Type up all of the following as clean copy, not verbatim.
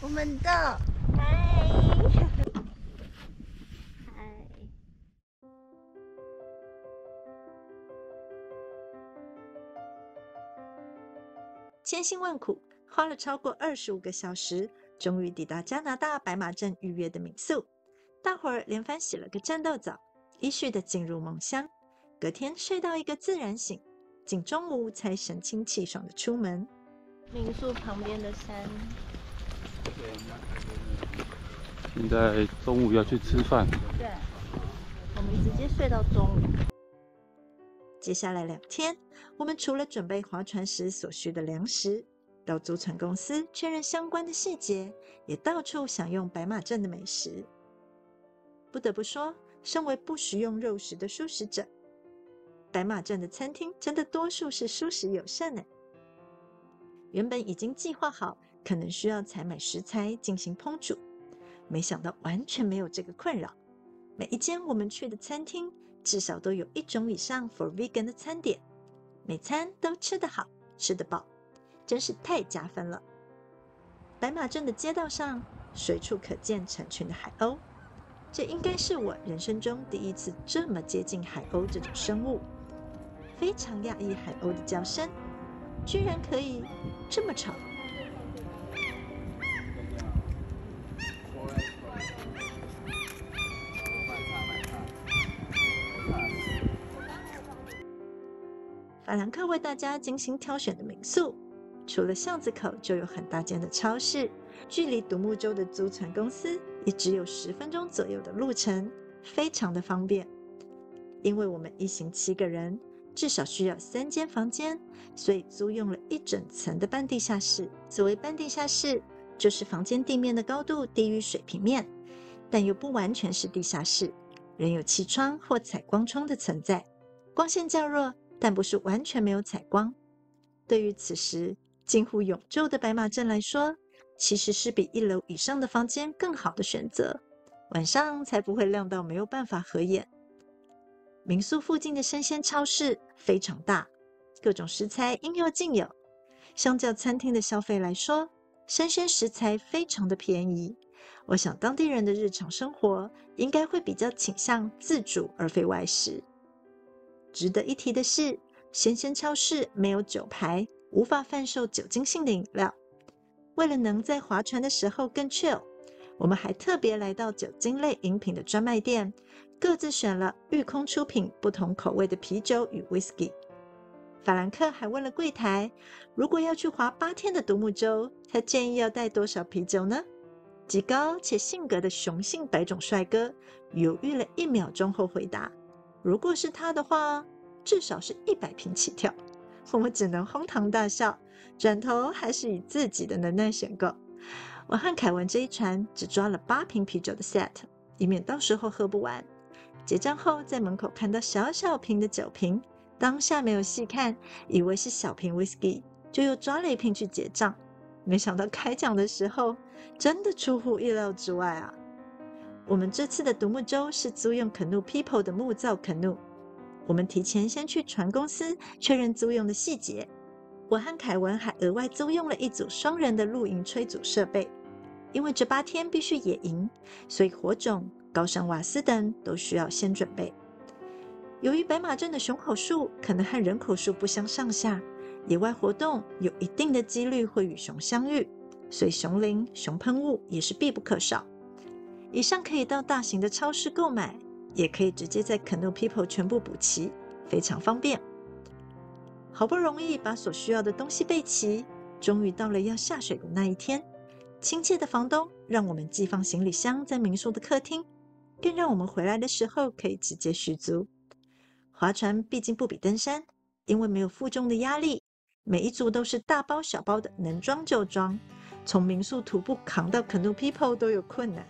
们到，嗨，嗨。千辛万苦，花了超过25个小时，终于抵达加拿大白马镇预约的民宿。大伙儿连番洗了个战斗澡，依序的进入梦乡。隔天睡到一个自然醒，近中午才神清气爽的出门。民宿旁边的山。现在中午要去吃饭。对，我们直接睡到中午。接下来2天，我们除了准备划船时所需的粮食，到租船公司确认相关的细节，也到处享用白马镇的美食。不得不说，身为不食用肉食的素食者，白马镇的餐厅真的多数是素食友善呢。原本已经计划好可能需要采买食材进行烹煮，没想到完全没有这个困扰。每一间我们去的餐厅至少都有1种以上 for vegan 的餐点，每餐都吃得好，吃得饱，真是太加分了。白马镇的街道上随处可见成群的海鸥，这应该是我人生中第一次这么接近海鸥这种生物。非常讶异海鸥的叫声，居然可以这么吵。法兰克为大家精心挑选的民宿，除了巷子口就有很大间的超市，距离独木舟的租船公司也只有10分钟左右的路程，非常的方便。因为我们一行7个人，至少需要3间房间，所以租用了1整层的半地下室。所谓半地下室，就是房间地面的高度低于水平面，但又不完全是地下室，仍有气窗或采光窗的存在，光线较弱，但不是完全没有采光。对于此时近乎永昼的白马镇来说，其实是比1楼以上的房间更好的选择，晚上才不会亮到没有办法合眼。民宿附近的生鲜超市非常大，各种食材应有尽有。相较餐厅的消费来说，生鲜食材非常的便宜。我想当地人的日常生活应该会比较倾向自煮而非外食。值得一提的是，生鲜超市没有酒牌，无法贩售酒精性的饮料。为了能在划船的时候更 chill， 我们还特别来到酒精类饮品的专卖店，各自选了御空出品不同口味的啤酒与 whisky。 法兰克还问了柜台，如果要去划8天的独木舟，他建议要带多少啤酒呢？极高且性格的雄性白种帅哥犹豫了1秒钟后回答，如果是他的话，至少是100瓶起跳。我们只能哄堂大笑，转头还是以自己的能耐选购。我和凯文这一船只抓了8瓶啤酒的 set， 以免到时候喝不完。结账后在门口看到小小瓶的酒瓶，当下没有细看，以为是小瓶 whisky， 就又抓了1瓶去结账。没想到开奖的时候真的出乎意料之外啊！我们这次的独木舟是租用 Canoe People 的木造 Canoe， 我们提前先去船公司确认租用的细节。我和凯文还额外租用了1组双人的露营吹组设备，因为这8天必须野营，所以火种、高山瓦斯等都需要先准备。由于白马镇的熊口数可能和人口数不相上下，野外活动有一定的几率会与熊相遇，所以熊铃、熊喷雾也是必不可少。以上可以到大型的超市购买，也可以直接在 Canoe People 全部补齐，非常方便。好不容易把所需要的东西备齐，终于到了要下水的那一天。亲切的房东让我们寄放行李箱在民宿的客厅，更让我们回来的时候可以直接续租。划船毕竟不比登山，因为没有负重的压力，每一组都是大包小包的，能装就装。从民宿徒步扛到 Canoe People 都有困难，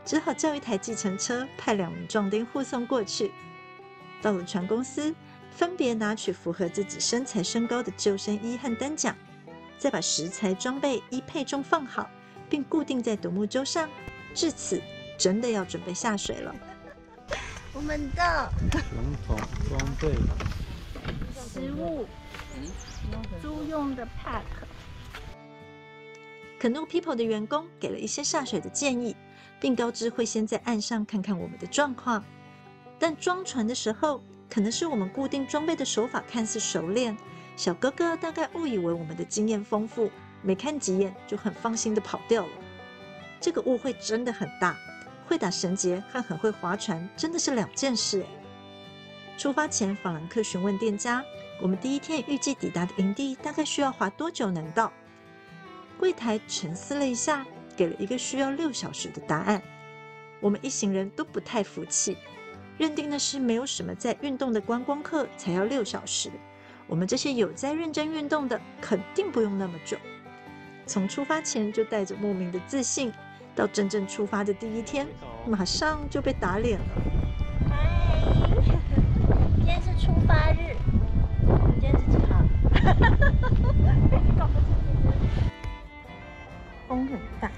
只好叫1台计程车，派2名壮丁护送过去。到了船公司，分别拿取符合自己身材身高的救生衣和单桨，再把食材装备依配重放好，并固定在独木舟上。至此，真的要准备下水了。我们到传统装备，食物租用的 pack。Canoe People 的员工给了一些下水的建议，并告知会先在岸上看看我们的状况。但装船的时候，可能是我们固定装备的手法看似熟练，小哥哥大概误以为我们的经验丰富，没看几眼就很放心的跑掉了。这个误会真的很大，会打绳结和很会划船真的是2件事。出发前，法兰克询问店家，我们第一天预计抵达的营地大概需要划多久能到？柜台沉思了一下，给了一个需要6小时的答案。我们一行人都不太服气，认定的是没有什么在运动的观光客才要6小时，我们这些有在认真运动的肯定不用那么久。从出发前就带着莫名的自信，到真正出发的第一天，马上就被打脸了。嗨，今天是出发日，今天是几号？搞不清楚。风很大。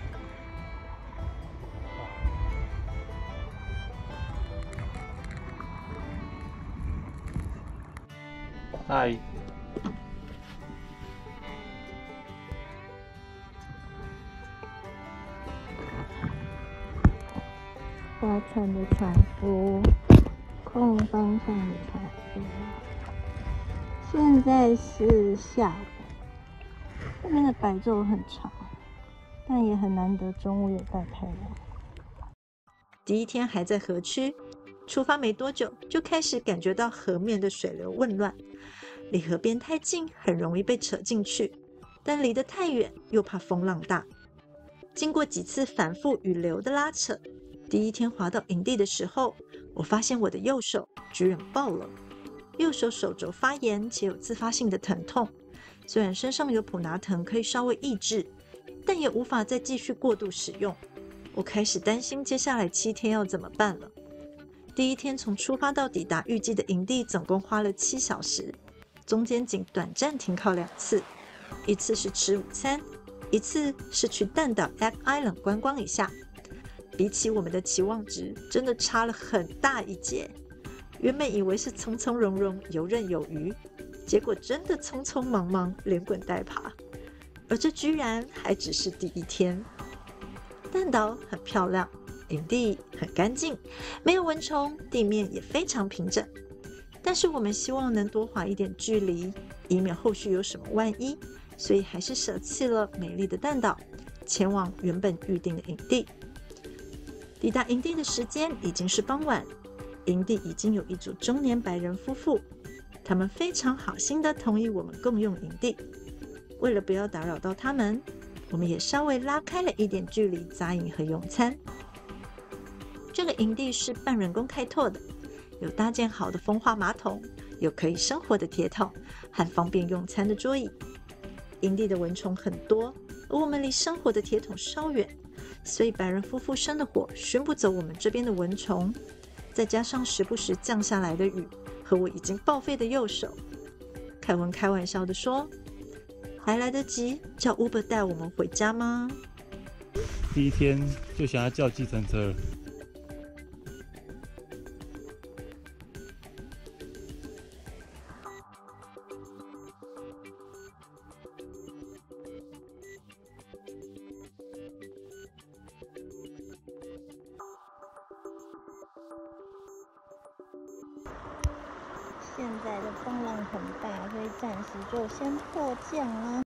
嗨，划船的船夫，空方向的船夫。现在是下午，这边的白昼很长，但也很难得中午有大太阳。第一天还在河区，出发没多久就开始感觉到河面的水流混乱，离河边太近很容易被扯进去，但离得太远又怕风浪大。经过几次反复与流的拉扯，第一天滑到营地的时候，我发现我的右手居然爆了，右手手肘发炎且有自发性的疼痛。虽然身上有普拿疼可以稍微抑制，但也无法再继续过度使用。我开始担心接下来7天要怎么办了。第一天从出发到抵达预计的营地总共花了7小时，中间仅短暂停靠2次，一次是吃午餐，一次是去淡岛 Egg Island 观光一下。比起我们的期望值，真的差了很大一截。原本以为是从从容容、游刃有余，结果真的匆匆忙忙、连滚带爬。而这居然还只是第一天。淡岛很漂亮，营地很干净，没有蚊虫，地面也非常平整。但是我们希望能多划一点距离，以免后续有什么万一，所以还是舍弃了美丽的淡岛，前往原本预定的营地。抵达营地的时间已经是傍晚，营地已经有一组中年白人夫妇，他们非常好心地同意我们共用营地。为了不要打扰到他们，我们也稍微拉开了一点距离扎营和用餐。这个营地是半人工开拓的，有搭建好的风化马桶，有可以生火的铁桶和方便用餐的桌椅。营地的蚊虫很多，而我们离生火的铁桶稍远，所以白人夫妇生的火熏不走我们这边的蚊虫，再加上时不时降下来的雨和我已经报废的右手，凯文开玩笑地说：“还来得及叫 Uber 带我们回家吗？”第一天就想要叫计程车了。现在的风浪很大，所以暂时就先迫降啦。